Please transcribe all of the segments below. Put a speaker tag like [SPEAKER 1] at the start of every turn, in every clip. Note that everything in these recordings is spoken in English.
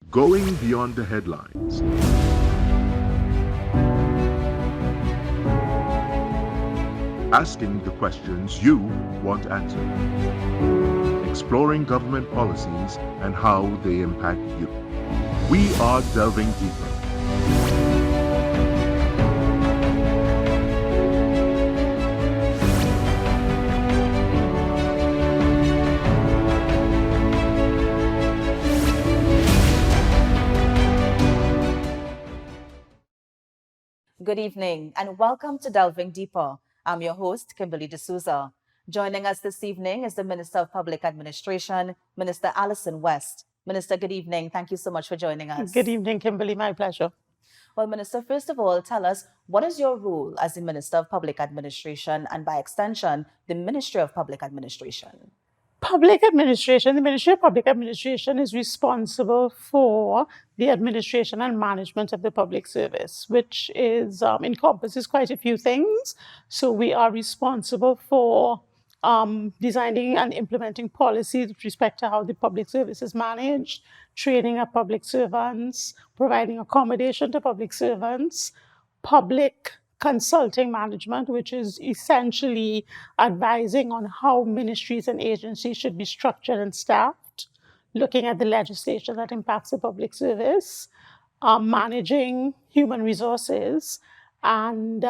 [SPEAKER 1] Going beyond the headlines. Asking the questions you want answered. Exploring government policies and how they impact you. We are delving deeper.
[SPEAKER 2] Good evening and welcome to Delving Deeper. I'm your host, Kimberly D'Souza. Joining us this evening is the Minister of Public Administration, Minister Allyson West. Minister, good evening. Thank you so much for joining us.
[SPEAKER 3] Good evening, Kimberly. My pleasure.
[SPEAKER 2] Well, Minister, first of all, tell us what is your role as the Minister of Public Administration and by extension, the Ministry of Public Administration?
[SPEAKER 3] Public administration, the Ministry of Public Administration is responsible for the administration and management of the public service, which is encompasses quite a few things. So we are responsible for designing and implementing policies with respect to how the public service is managed, training of public servants, providing accommodation to public servants, public consulting management, which is essentially advising on how ministries and agencies should be structured and staffed, looking at the legislation that impacts the public service, managing human resources, and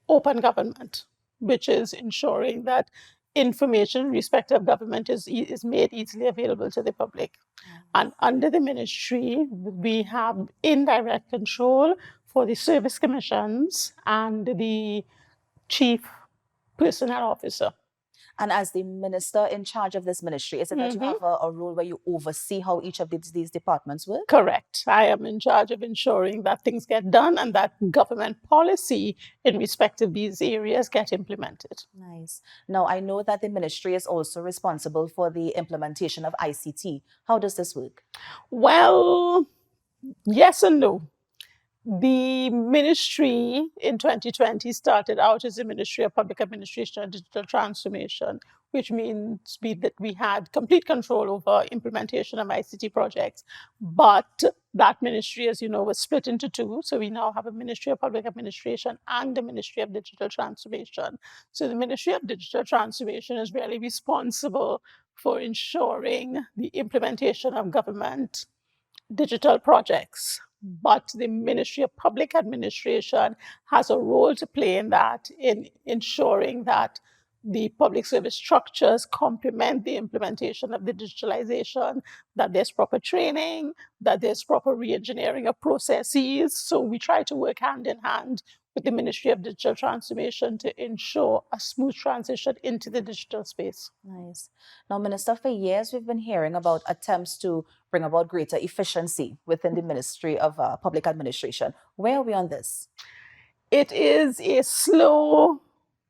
[SPEAKER 3] open government, which is ensuring that information in respect of government is made easily available to the public. And under the ministry, we have indirect control for the service commissions and the chief personnel officer.
[SPEAKER 2] And as the minister in charge of this ministry, is it that you have a role where you oversee how each of these departments work?
[SPEAKER 3] Correct. I am in charge of ensuring that things get done and that government policy in respect of these areas get implemented.
[SPEAKER 2] Nice. Now, I know that the ministry is also responsible for the implementation of ICT. How does this work?
[SPEAKER 3] Well, yes and no. The ministry in 2020 started out as the Ministry of Public Administration and Digital Transformation, which means that we had complete control over implementation of ICT projects. But that ministry, as you know, was split into two. So we now have a Ministry of Public Administration and a Ministry of Digital Transformation. So the Ministry of Digital Transformation is really responsible for ensuring the implementation of government digital projects. But the Ministry of Public Administration has a role to play in that, in ensuring that the public service structures complement the implementation of the digitalization, that there's proper training, that there's proper re-engineering of processes. So we try to work hand in hand with the Ministry of Digital Transformation to ensure a smooth transition into the digital space.
[SPEAKER 2] Nice. Now, Minister, for years we've been hearing about attempts to bring about greater efficiency within the Ministry of Public Administration. Where are we on this?
[SPEAKER 3] It is a slow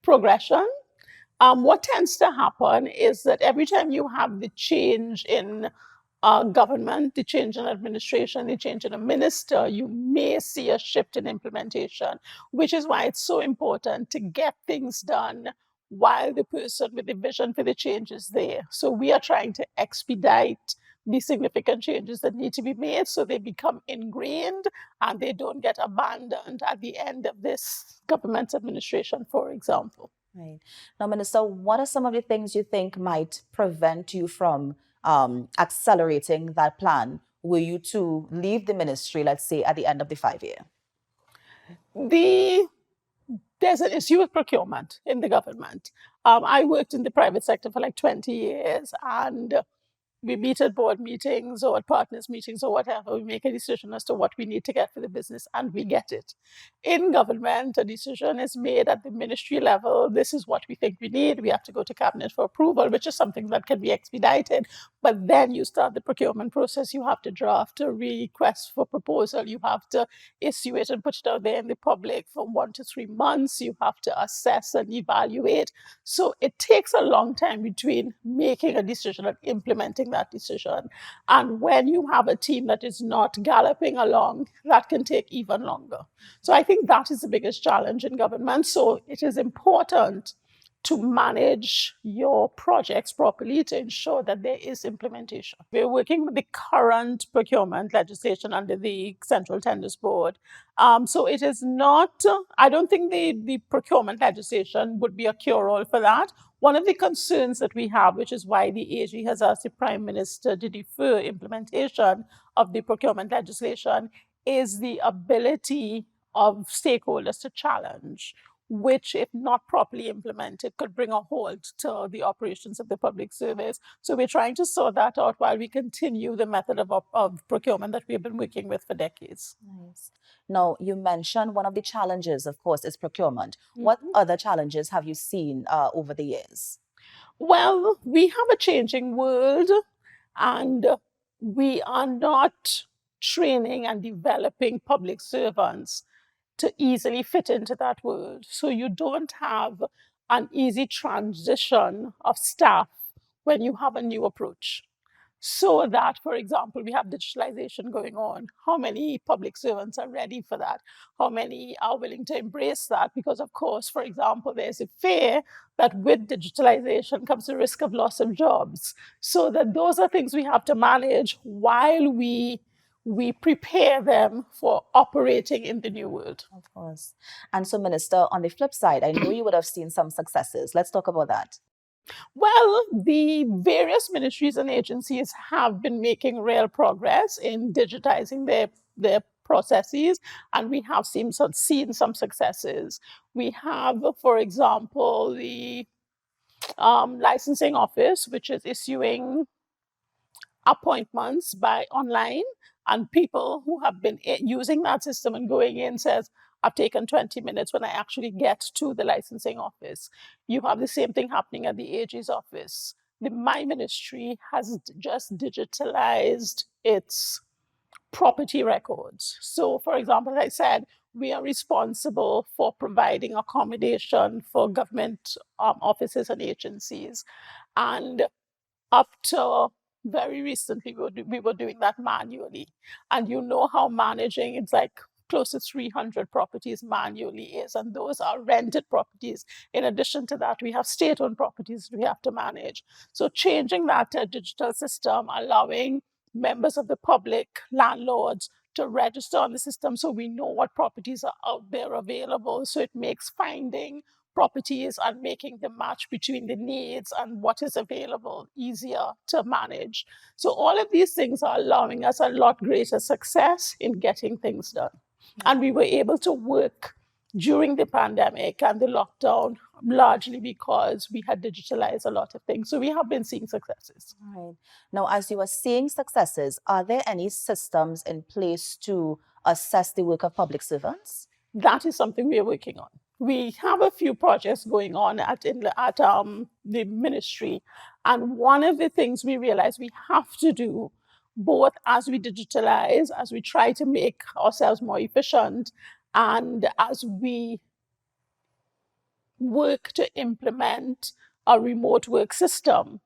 [SPEAKER 3] progression. What tends to happen is that every time you have the change in government, the change in administration, the change in a minister, you may see a shift in implementation, which is why it's so important to get things done while the person with the vision for the change is there. So we are trying to expedite the significant changes that need to be made so they become ingrained and they don't get abandoned at the end of this government administration, for example.
[SPEAKER 2] Right. Now, Minister, what are some of the things you think might prevent you from accelerating that plan were you to leave the ministry, let's say, at the end of the 5-year?
[SPEAKER 3] There's an issue with procurement in the government. I worked in the private sector for like 20 years, and we meet at board meetings or at partners meetings or whatever. We make a decision as to what we need to get for the business, and we get it. In government, a decision is made at the ministry level. This is what we think we need. We have to go to cabinet for approval, which is something that can be expedited. But then you start the procurement process. You have to draft a request for proposal. You have to issue it and put it out there in the public for 1 to 3 months. You have to assess and evaluate. So it takes a long time between making a decision and implementing that decision. And when you have a team that is not galloping along, that can take even longer. So I think that is the biggest challenge in government. So it is important to manage your projects properly to ensure that there is implementation. We're working with the current procurement legislation under the Central Tenders Board. So it is not, I don't think the procurement legislation would be a cure-all for that. One of the concerns that we have, which is why the AG has asked the Prime Minister to defer implementation of the procurement legislation, is the ability of stakeholders to challenge, which, if not properly implemented, could bring a halt to the operations of the public service. So we're trying to sort that out while we continue the method of procurement that we've been working with for decades.
[SPEAKER 2] Nice. Now, you mentioned one of the challenges, of course, is procurement. What other challenges have you seen over the years?
[SPEAKER 3] Well, we have a changing world, and we are not training and developing public servants to easily fit into that world. So you don't have an easy transition of staff when you have a new approach. So that, for example, we have digitalization going on. How many public servants are ready for that? How many are willing to embrace that? Because, of course, for example, there's a fear that with digitalization comes the risk of loss of jobs. So that those are things we have to manage while we prepare them for operating in the new world.
[SPEAKER 2] Of course. And so, Minister, on the flip side, I know you would have seen some successes. Let's talk about that.
[SPEAKER 3] Well, the various ministries and agencies have been making real progress in digitizing their processes, and we have seen some successes. We have, for example, the licensing office, which is issuing appointments by online, and people who have been using that system and going in says, I've taken 20 minutes when I actually get to the licensing office. You have the same thing happening at the AG's office. My ministry has just digitalized its property records. So, for example, as I said, we are responsible for providing accommodation for government offices and agencies. And up to very recently, we were doing that manually. And you know how managing, it's like close to 300 properties manually is, and those are rented properties. In addition to that, we have state-owned properties we have to manage. So changing that to a digital system, allowing members of the public, landlords, to register on the system so we know what properties are out there available. So it makes finding properties and making the match between the needs and what is available easier to manage. So all of these things are allowing us a lot greater success in getting things done. And we were able to work during the pandemic and the lockdown largely because we had digitalized a lot of things. So we have been seeing successes.
[SPEAKER 2] Right. Now, as you are seeing successes, are there any systems in place to assess the work of public servants?
[SPEAKER 3] That is something we are working on. We have a few projects going on at the ministry. And one of the things we realize we have to do, both as we digitalize, as we try to make ourselves more efficient, and as we work to implement a remote work system,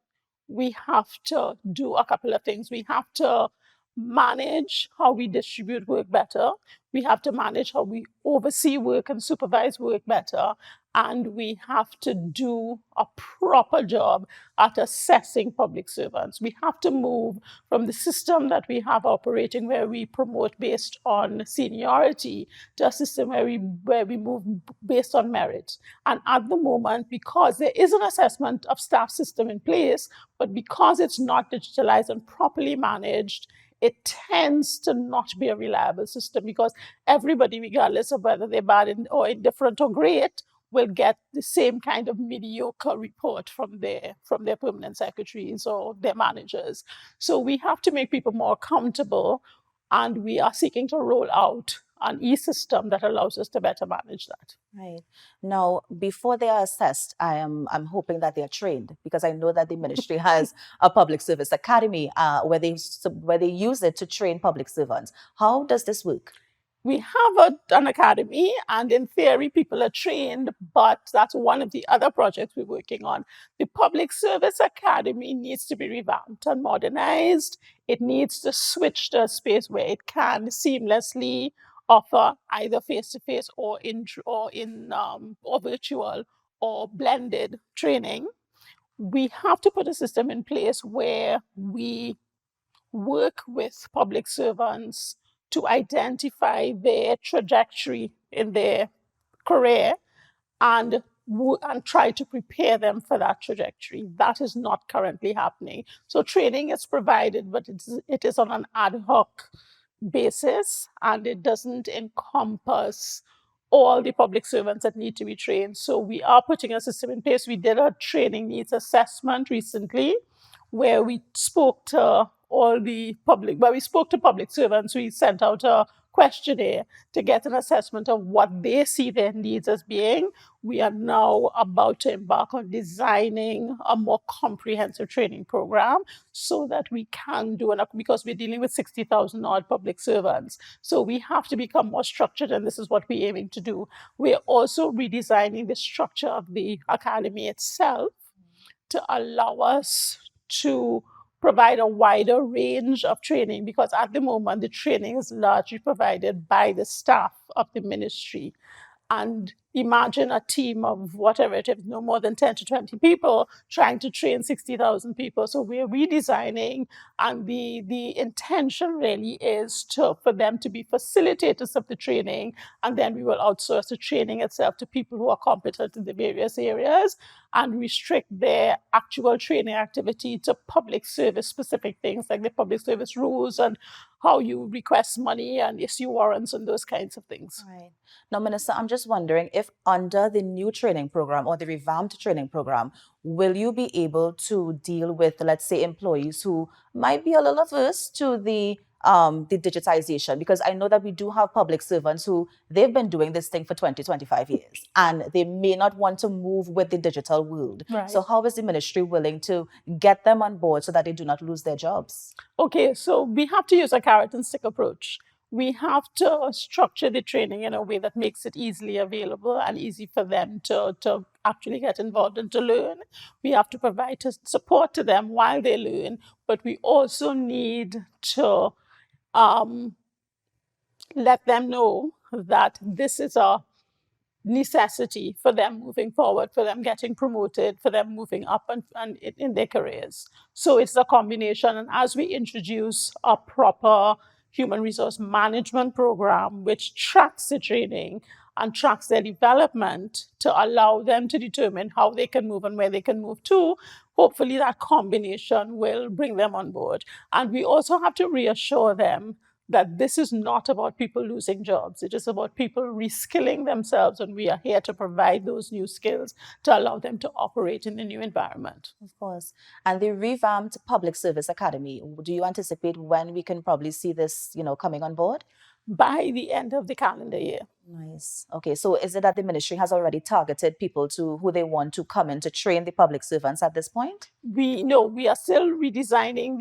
[SPEAKER 3] we have to do a couple of things. We have to manage how we distribute work better. We have to manage how we oversee work and supervise work better. And we have to do a proper job at assessing public servants. We have to move from the system that we have operating where we promote based on seniority to a system where we move based on merit. And at the moment, because there is an assessment of staff system in place, but because it's not digitalized and properly managed, it tends to not be a reliable system because everybody, regardless of whether they're bad or indifferent or great, will get the same kind of mediocre report from their permanent secretaries or their managers. So we have to make people more accountable, and we are seeking to roll out an e-system that allows us to better manage that.
[SPEAKER 2] Right. Now, before they are assessed, I'm hoping that they are trained, because I know that the ministry has a public service academy where they use it to train public servants. How does this work?
[SPEAKER 3] We have an academy, and in theory, people are trained, but that's one of the other projects we're working on. The Public Service Academy needs to be revamped and modernized. It needs to switch to a space where it can seamlessly offer either face-to-face or virtual, or blended training, we have to put a system in place where we work with public servants to identify their trajectory in their career and try to prepare them for that trajectory. That is not currently happening. So training is provided, but it is on an ad hoc basis, and it doesn't encompass all the public servants that need to be trained. So we are putting a system in place. We did a training needs assessment recently where we spoke to public servants. We sent out a questionnaire to get an assessment of what they see their needs as being. We are now about to embark on designing a more comprehensive training program so that we can do it, because we're dealing with 60,000 odd public servants. So we have to become more structured, and this is what we're aiming to do. We're also redesigning the structure of the academy itself to allow us to provide a wider range of training, because at the moment the training is largely provided by the staff of the ministry. And imagine a team of whatever it is, no more than 10 to 20 people trying to train 60,000 people. So we're redesigning, and the intention really is for them to be facilitators of the training, and then we will outsource the training itself to people who are competent in the various areas and restrict their actual training activity to public service specific things like the public service rules and how you request money and issue warrants and those kinds of things.
[SPEAKER 2] Right. Now, Minister, I'm just wondering if under the new training program or the revamped training program, will you be able to deal with, let's say, employees who might be a little averse to the digitization? Because I know that we do have public servants who they've been doing this thing for 20, 25 years, and they may not want to move with the digital world.
[SPEAKER 3] Right.
[SPEAKER 2] So how is the ministry willing to get them on board so that they do not lose their jobs?
[SPEAKER 3] Okay, so we have to use a carrot and stick approach. We have to structure the training in a way that makes it easily available and easy for them to actually get involved and to learn. We have to provide support to them while they learn, but we also need to let them know that this is a necessity for them moving forward, for them getting promoted, for them moving up and in their careers. So it's a combination. And as we introduce a proper human resource management program, which tracks the training and tracks their development to allow them to determine how they can move and where they can move to, hopefully that combination will bring them on board. And we also have to reassure them that this is not about people losing jobs. It is about people reskilling themselves, and we are here to provide those new skills to allow them to operate in the new environment.
[SPEAKER 2] Of course. And the revamped Public Service Academy, do you anticipate when we can probably see this, coming on board?
[SPEAKER 3] By the end of the calendar year.
[SPEAKER 2] Nice. Okay, so is it that the ministry has already targeted people to who they want to come in to train the public servants at this point?
[SPEAKER 3] We are still redesigning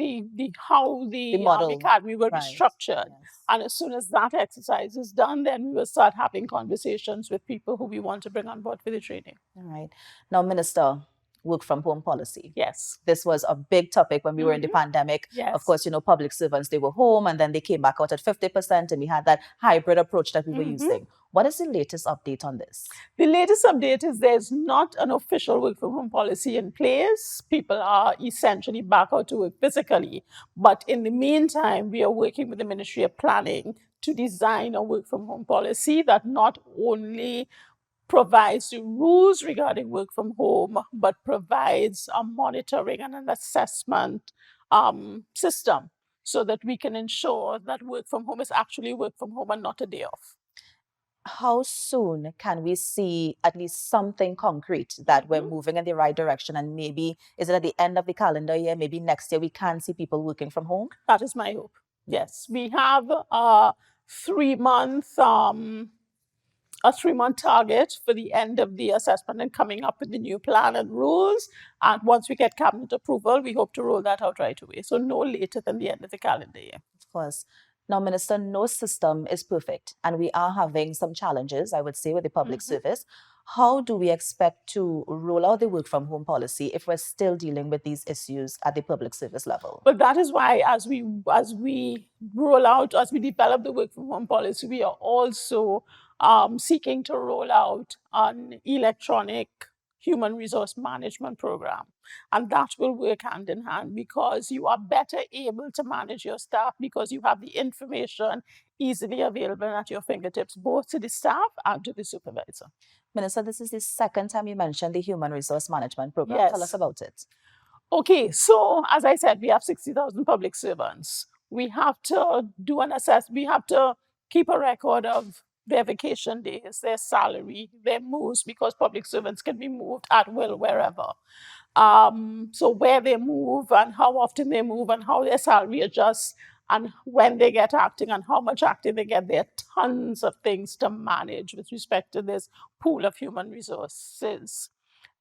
[SPEAKER 3] how the
[SPEAKER 2] model.
[SPEAKER 3] academy will be structured.
[SPEAKER 2] Yes.
[SPEAKER 3] And as soon as that exercise is done, then we will start having conversations with people who we want to bring on board for the training.
[SPEAKER 2] All right. Now, Minister, work from home policy.
[SPEAKER 3] Yes.
[SPEAKER 2] This was a big topic when we were in the pandemic.
[SPEAKER 3] Yes.
[SPEAKER 2] Of course, public servants, they were home and then they came back out at 50%, and we had that hybrid approach that we were using. What is the latest update on this?
[SPEAKER 3] The latest update is there's not an official work from home policy in place. People are essentially back out to work physically. But in the meantime, we are working with the Ministry of Planning to design a work from home policy that not only provides the rules regarding work from home, but provides a monitoring and an assessment system so that we can ensure that work from home is actually work from home and not a day off.
[SPEAKER 2] How soon can we see at least something concrete that we're moving in the right direction? And maybe, is it at the end of the calendar year, maybe next year, we can see people working from home?
[SPEAKER 3] That is my hope. Yes, we have a 3-month target for the end of the assessment and coming up with the new plan and rules. And once we get cabinet approval, we hope to roll that out right away. So no later than the end of the calendar year.
[SPEAKER 2] Of course. Now, Minister, no system is perfect, and we are having some challenges, I would say, with the public service. How do we expect to roll out the work from home policy if we're still dealing with these issues at the public service level?
[SPEAKER 3] But that is why, as we develop the work from home policy, we are also seeking to roll out an electronic human resource management program. And that will work hand in hand because you are better able to manage your staff because you have the information easily available at your fingertips, both to the staff and to the supervisor.
[SPEAKER 2] Minister, this is the second time you mentioned the human resource management program.
[SPEAKER 3] Yes.
[SPEAKER 2] Tell us about it.
[SPEAKER 3] Okay, so as I said, we have 60,000 public servants. We have to do an assessment. We have to keep a record of their vacation days, their salary, their moves, because public servants can be moved at will wherever. So where they move and how often they move and how their salary adjusts and when they get acting and how much acting they get. There are tons of things to manage with respect to this pool of human resources.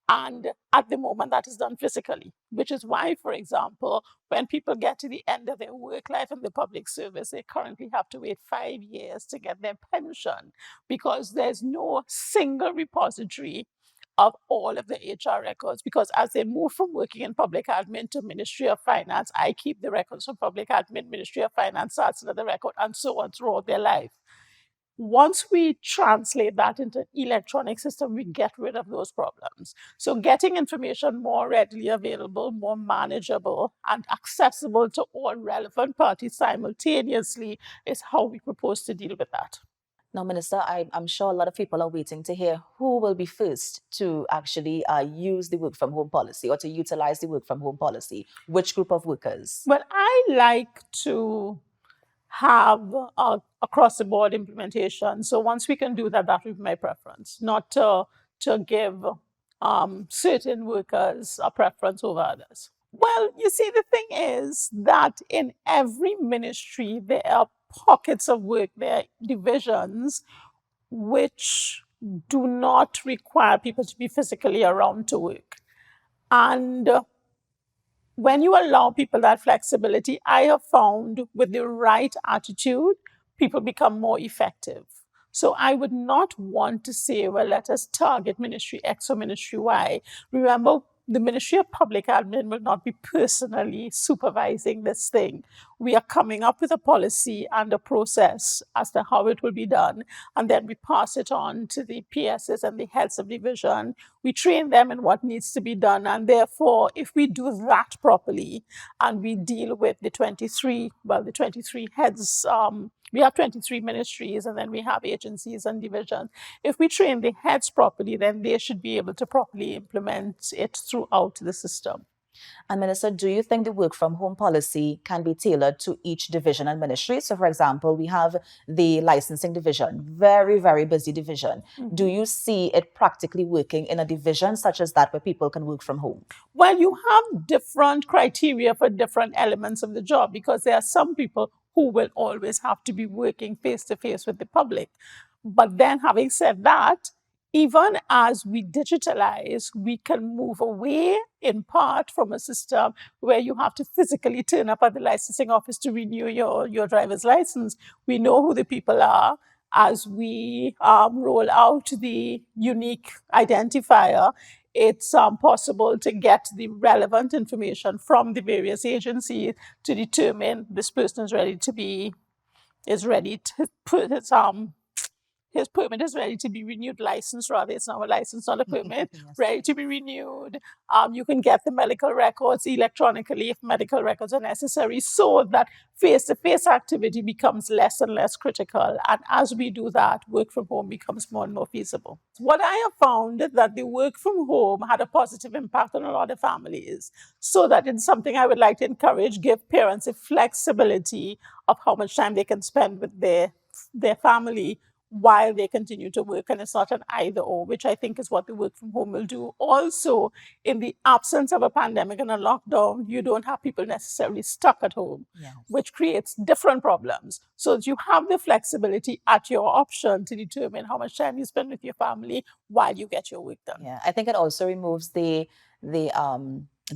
[SPEAKER 3] And at the moment, that is done physically, which is why, for example, when people get to the end of their work life in the public service, they currently have to wait 5 years to get their pension because there's no single repository of all of the HR records. Because as they move from working in public admin to Ministry of Finance, I keep the records from public admin, Ministry of Finance starts another record, and so on throughout their life. Once we translate that into an electronic system, we get rid of those problems. So getting information more readily available, more manageable, and accessible to all relevant parties simultaneously is how we propose to deal with that.
[SPEAKER 2] Now, Minister, I'm sure a lot of people are waiting to hear who will be first to actually use the work from home policy or to utilize the work from home policy. Which group of workers?
[SPEAKER 3] Well, I like to have across the board implementation. So once we can do that, that would be my preference, not to give certain workers a preference over others. Well, you see, the thing is that in every ministry, there are pockets of work, there are divisions which do not require people to be physically around to work. And when you allow people that flexibility, I have found with the right attitude, people become more effective. So I would not want to say, well, let us target Ministry X or Ministry Y. Remember, the Ministry of Public Admin will not be personally supervising this thing. We are coming up with a policy and a process as to how it will be done, and then we pass it on to the PSs and the heads of division. We train them in what needs to be done, and therefore, if we do that properly and we deal with the 23 heads, we have 23 ministries and then we have agencies and divisions. If we train the heads properly, then they should be able to properly implement it throughout the system.
[SPEAKER 2] And Minister, do you think the work from home policy can be tailored to each division and ministry? So, for example, we have the licensing division, very, very busy division. Mm-hmm. Do you see it practically working in a division such as that where people can work from home?
[SPEAKER 3] Well, you have different criteria for different elements of the job because there are some people who will always have to be working face-to-face with the public. But then having said that, even as we digitalize, we can move away in part from a system where you have to physically turn up at the licensing office to renew your driver's license. We know who the people are. As we roll out the unique identifier, it's possible to get the relevant information from the various agencies to determine this person is ready to put his permit is ready to be renewed, license rather, it's not a license, not a permit, yes. Ready to be renewed. You can get the medical records electronically if medical records are necessary, so that face-to-face activity becomes less and less critical. And as we do that, work from home becomes more and more feasible. What I have found is that the work from home had a positive impact on a lot of families, so that it's something I would like to encourage, give parents a flexibility of how much time they can spend with their family while they continue to work, and it's not an either or, which I think is what the work from home will do. Also, in the absence of a pandemic and a lockdown, you don't have people necessarily stuck at home, yes. Which creates different problems. So you have the flexibility at your option to determine how much time you spend with your family while you get your work done.
[SPEAKER 2] Yeah, I think it also removes the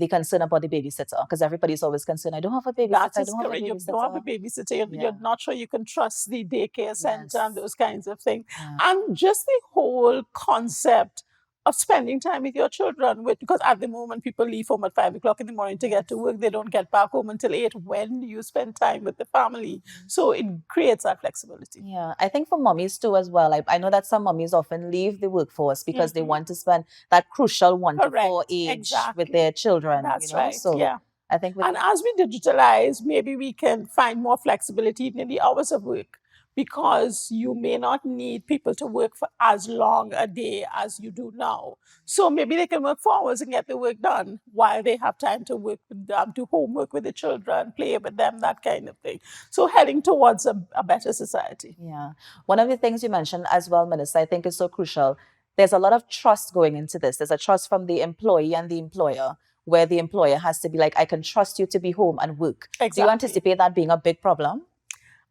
[SPEAKER 2] concern about the babysitter, because everybody's always concerned, I don't have a babysitter.
[SPEAKER 3] That is correct. You don't have a babysitter. You're not sure you can trust the daycare center, yes. And those kinds of things. Yeah. And just the whole concept of spending time with your children, because at the moment people leave home at 5 o'clock in the morning to get to work. They don't get back home until 8. When do you spend time with the family? So it creates that flexibility.
[SPEAKER 2] Yeah, I think for mommies too as well. I know that some mommies often leave the workforce because they
[SPEAKER 3] Mhm.
[SPEAKER 2] want to spend that crucial 1 to 4
[SPEAKER 3] Correct.
[SPEAKER 2] age with
[SPEAKER 3] Exactly.
[SPEAKER 2] their children,
[SPEAKER 3] That's
[SPEAKER 2] you know.
[SPEAKER 3] right.
[SPEAKER 2] So
[SPEAKER 3] Yeah.
[SPEAKER 2] I think with
[SPEAKER 3] And as we digitalize, maybe we can find more flexibility in the hours of work, because you may not need people to work for as long a day as you do now. So maybe they can work 4 hours and get the work done while they have time to work with them, do homework with the children, play with them, that kind of thing. So heading towards a better society.
[SPEAKER 2] yeah. One of the things you mentioned as well, Minister, I think is so crucial. There's a lot of trust going into this. There's a trust from the employee and the employer, where the employer has to be like, I can trust you to be home and work.
[SPEAKER 3] Exactly.
[SPEAKER 2] Do you anticipate that being a big problem?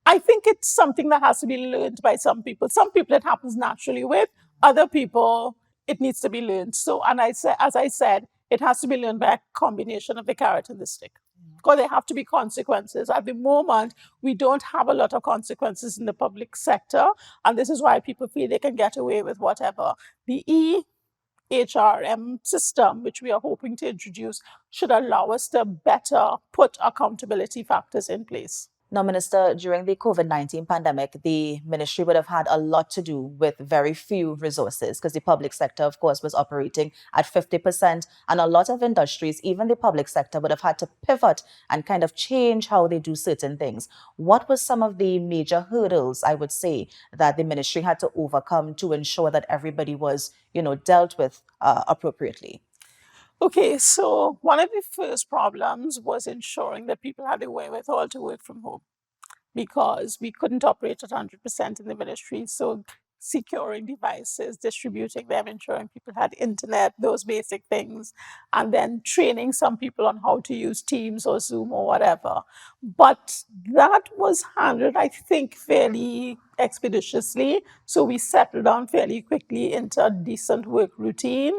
[SPEAKER 3] I think it's something that has to be learned by some people. Some people it happens naturally with, other people it needs to be learned. So, and as I said, it has to be learned by a combination of the carrot and the stick, because there have to be consequences. At the moment, we don't have a lot of consequences in the public sector, and this is why people feel they can get away with whatever. The EHRM system, which we are hoping to introduce, should allow us to better put accountability factors in place.
[SPEAKER 2] Now, Minister, during the COVID-19 pandemic, the ministry would have had a lot to do with very few resources, because the public sector, of course, was operating at 50%. And a lot of industries, even the public sector, would have had to pivot and kind of change how they do certain things. What were some of the major hurdles, I would say, that the ministry had to overcome to ensure that everybody was, dealt with appropriately?
[SPEAKER 3] Okay, so one of the first problems was ensuring that people had the wherewithal to work from home, because we couldn't operate at 100% in the ministry. So securing devices, distributing them, ensuring people had internet, those basic things, and then training some people on how to use Teams or Zoom or whatever. But that was handled, I think, fairly expeditiously. So we settled down fairly quickly into a decent work routine.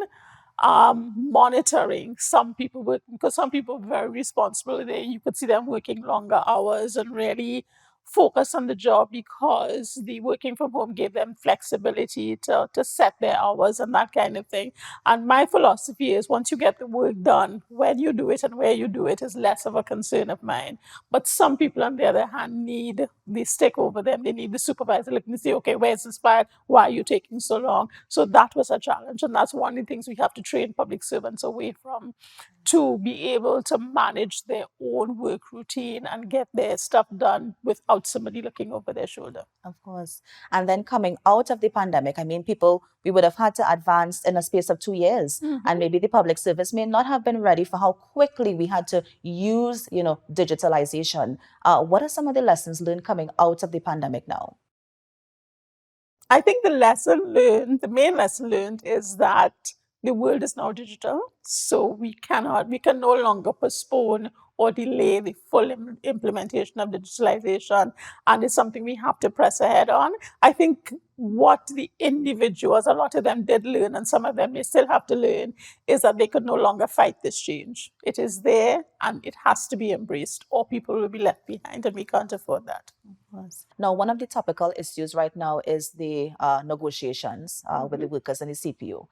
[SPEAKER 3] Monitoring some people working, because some people were very responsible. You could see them working longer hours and really focus on the job, because the working from home gave them flexibility to set their hours and that kind of thing. And my philosophy is, once you get the work done, when you do it and where you do it is less of a concern of mine. But some people, on the other hand, need the stick over them. They need the supervisor looking to say, okay, where's this file? Why are you taking so long? So that was a challenge. And that's one of the things we have to train public servants away from, to be able to manage their own work routine and get their stuff done without somebody looking over their shoulder.
[SPEAKER 2] Of course. And then coming out of the pandemic, I mean, we would have had to advance in a space of 2 years. And maybe the public service may not have been ready for how quickly we had to use, digitalization. What are some of the lessons learned coming out of the pandemic now?
[SPEAKER 3] I think the main lesson learned is that the world is now digital. So we can no longer postpone or delay the full implementation of digitalization. And it's something we have to press ahead on. I think what the individuals, a lot of them did learn, and some of them may still have to learn, is that they could no longer fight this change. It is there and it has to be embraced, or people will be left behind, and we can't afford that.
[SPEAKER 2] Now, one of the topical issues right now is the negotiations with the workers and the CPO.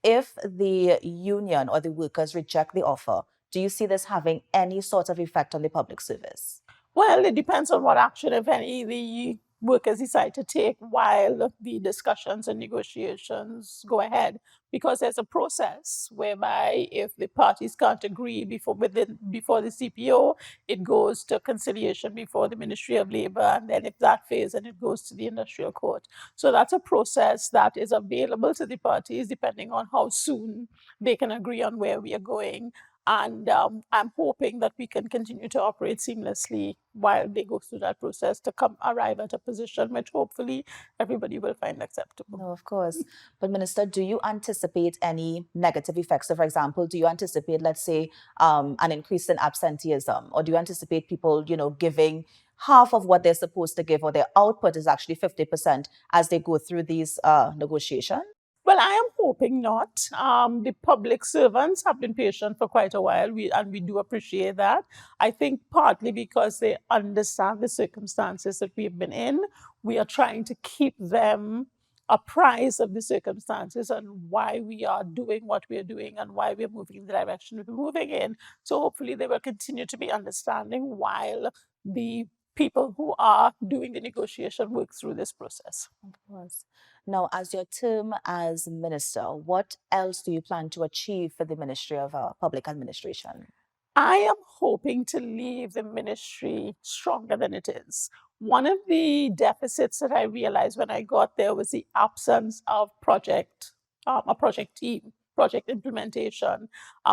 [SPEAKER 2] If the union or the workers reject the offer, do you see this having any sort of effect on the public service?
[SPEAKER 3] Well, it depends on what action, if any, the workers decide to take while the discussions and negotiations go ahead, because there's a process whereby if the parties can't agree before the CPO, it goes to conciliation before the Ministry of Labor, and then if that fails, then it goes to the industrial court. So that's a process that is available to the parties depending on how soon they can agree on where we are going. And I'm hoping that we can continue to operate seamlessly while they go through that process to arrive at a position which hopefully everybody will find acceptable.
[SPEAKER 2] No, of course. But Minister, do you anticipate any negative effects? So, for example, do you anticipate, let's say, an increase in absenteeism? Or do you anticipate people, giving half of what they're supposed to give, or their output is actually 50% as they go through these negotiations?
[SPEAKER 3] Well, I am hoping not. The public servants have been patient for quite a while, and we do appreciate that. I think partly because they understand the circumstances that we've been in, we are trying to keep them apprised of the circumstances and why we are doing what we are doing and why we're moving in the direction we're moving in. So hopefully they will continue to be understanding while the people who are doing the negotiation work through this process.
[SPEAKER 2] Of course. Now, as your term as minister, what else do you plan to achieve for the Ministry of Public Administration?
[SPEAKER 3] I am hoping to leave the ministry stronger than it is. One of the deficits that I realized when I got there was the absence of a project team, project implementation,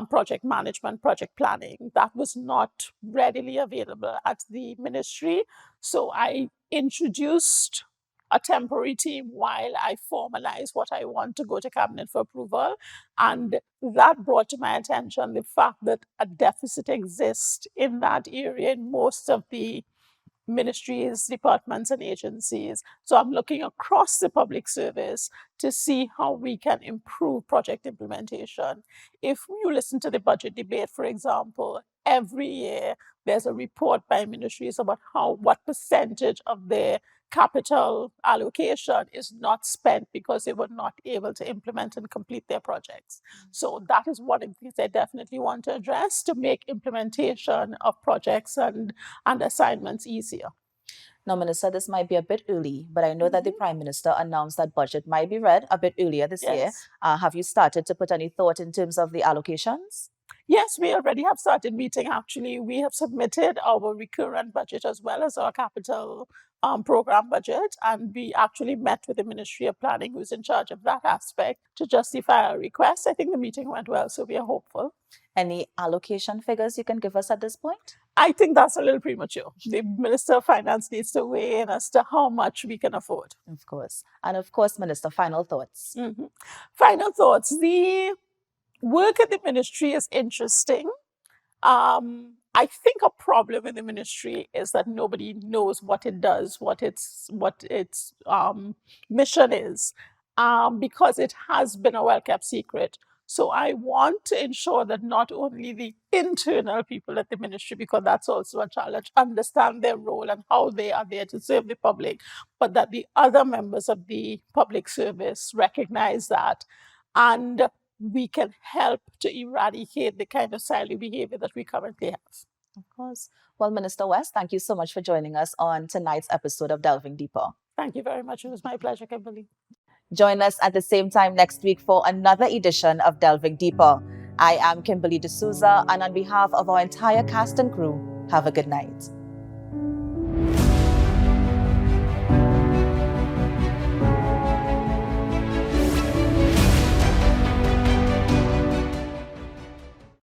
[SPEAKER 3] project management, project planning. That was not readily available at the ministry. So I introduced a temporary team while I formalize what I want to go to cabinet for approval. And that brought to my attention the fact that a deficit exists in that area in most of the ministries, departments, and agencies. So I'm looking across the public service to see how we can improve project implementation. If you listen to the budget debate, for example, every year there's a report by ministries about what percentage of their capital allocation is not spent because they were not able to implement and complete their projects. So that is one of the things I definitely want to address to make implementation of projects and assignments easier.
[SPEAKER 2] Now, Minister, this might be a bit early, but I know that the Prime Minister announced that budget might be read a bit earlier this year.
[SPEAKER 3] Yes.
[SPEAKER 2] Have you started to put any thought in terms of the allocations?
[SPEAKER 3] Yes, we already have started meeting. Actually, we have submitted our recurrent budget as well as our capital program budget, and we actually met with the Ministry of Planning, who's in charge of that aspect, to justify our request. I think the meeting went well, so we are hopeful.
[SPEAKER 2] Any allocation figures you can give us at this point?
[SPEAKER 3] I think that's a little premature. The Minister of Finance needs to weigh in as to how much we can afford.
[SPEAKER 2] Of course. And of course, Minister, final thoughts.
[SPEAKER 3] Final thoughts. The work at the ministry is interesting. I think a problem in the ministry is that nobody knows what it does, what its mission is, because it has been a well-kept secret. So I want to ensure that not only the internal people at the ministry, because that's also a challenge, understand their role and how they are there to serve the public, but that the other members of the public service recognize that, and we can help to eradicate the kind of silent behavior that we currently have.
[SPEAKER 2] Of course. Well, Minister West, thank you so much for joining us on tonight's episode of Delving Deeper.
[SPEAKER 3] Thank you very much. It was my pleasure, Kimberly.
[SPEAKER 2] Join us at the same time next week for another edition of Delving Deeper. I am Kimberly D'Souza, and on behalf of our entire cast and crew, have a good night.